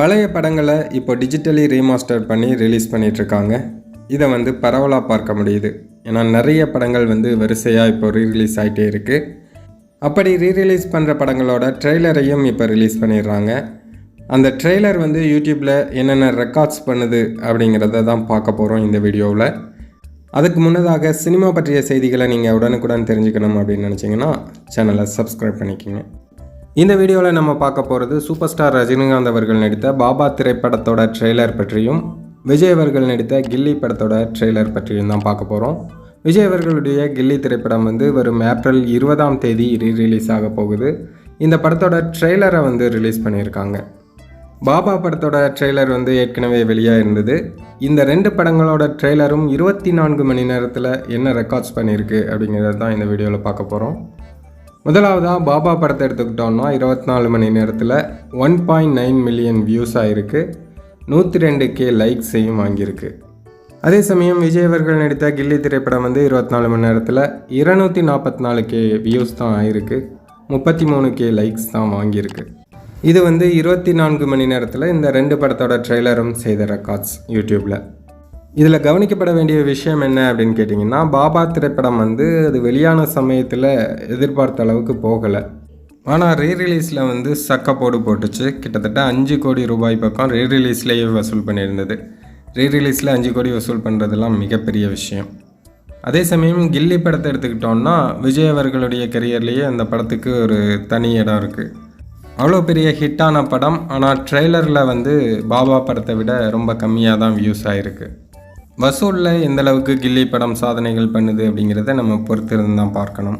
பழைய படங்களை இப்போ டிஜிட்டலி ரீமாஸ்டர் பண்ணி ரிலீஸ் பண்ணிகிட்ருக்காங்க. இதை பரவலாக பார்க்க முடியுது. ஏன்னா நிறைய படங்கள் வரிசையாக இப்போ ரீரிலீஸ் ஆகிட்டே இருக்குது. அப்படி ரீரிலீஸ் பண்ணுற படங்களோட ட்ரெய்லரையும் இப்போ ரிலீஸ் பண்ணிடுறாங்க. அந்த ட்ரெய்லர் யூடியூப்பில் என்னென்ன ரெக்கார்ட்ஸ் பண்ணுது அப்படிங்கிறத தான் பார்க்க போகிறோம் இந்த வீடியோவில். அதுக்கு முன்னதாக சினிமா பற்றிய செய்திகளை நீங்கள் உடனுக்குடன் தெரிஞ்சுக்கணும் அப்படின்னு நினச்சிங்கன்னா சேனலை சப்ஸ்கிரைப் பண்ணிக்கோங்க. இந்த வீடியோவில் நம்ம பார்க்க போகிறது சூப்பர் ஸ்டார் ரஜினிகாந்த் அவர்கள் நடித்த பாபா திரைப்படத்தோட ட்ரெய்லர் பற்றியும் விஜய் அவர்கள் நடித்த கில்லி படத்தோட ட்ரெய்லர் பற்றியும் தான் பார்க்க போகிறோம். விஜய் அவர்களுடைய கில்லி திரைப்படம் வரும் ஏப்ரல் 20ஆம் தேதி ரீரிலீஸ் ஆக போகுது. இந்த படத்தோட ட்ரெய்லரை ரிலீஸ் பண்ணியிருக்காங்க. பாபா படத்தோட ட்ரெய்லர் ஏற்கனவே வெளியாக இருந்தது. இந்த 2 படங்களோட ட்ரெய்லரும் 24 மணி நேரத்தில் என்ன ரெக்கார்ட்ஸ் பண்ணியிருக்கு அப்படிங்கிறது தான் இந்த வீடியோவில் பார்க்க போகிறோம். முதலாவதாக பாபா படத்தை எடுத்துக்கிட்டோம்னா 24 மணி நேரத்தில் 1.9 மில்லியன் வியூஸ் ஆகிருக்கு. 102K லைக்ஸையும் வாங்கியிருக்கு. அதே சமயம் விஜய் அவர்கள் நடித்த கில்லி திரைப்படம் 24 மணி நேரத்தில் 244K வியூஸ் தான் ஆகிருக்கு. 33K லைக்ஸ் தான் வாங்கியிருக்கு. இது 24 மணி நேரத்தில் இந்த 2 படத்தோட ட்ரெய்லரும் செய்த ரெக்கார்ட்ஸ் யூடியூப்பில். இதில் கவனிக்கப்பட வேண்டிய விஷயம் என்ன அப்படின்னு கேட்டிங்கன்னா, பாபா திரைப்படம் அது வெளியான சமயத்தில் எதிர்பார்த்த அளவுக்கு போகலை. ஆனால் ரீரிலீஸில் சக்கப்போடு போட்டுச்சு. கிட்டத்தட்ட 5 கோடி ரூபாய் பக்கம் ரீரிலீஸ்லேயே வசூல் பண்ணியிருந்தது. ரீரிலீஸில் 5 கோடி வசூல் பண்ணுறதுலாம் மிகப்பெரிய விஷயம். அதே சமயம் கில்லி படத்தை எடுத்துக்கிட்டோன்னா விஜய் அவர்களுடைய கரியர்லேயே அந்த படத்துக்கு ஒரு தனி இடம் இருக்குது. அவ்வளோ பெரிய ஹிட்டான படம். ஆனால் ட்ரெய்லரில் பாபா படத்தை விட ரொம்ப கம்மியாக தான் வியூஸ் ஆகிருக்கு. வசூலில் எந்தளவுக்கு கில்லி படம் சாதனைகள் பண்ணுது அப்படிங்கிறத நம்ம பொறுத்திருந்து தான் பார்க்கணும்.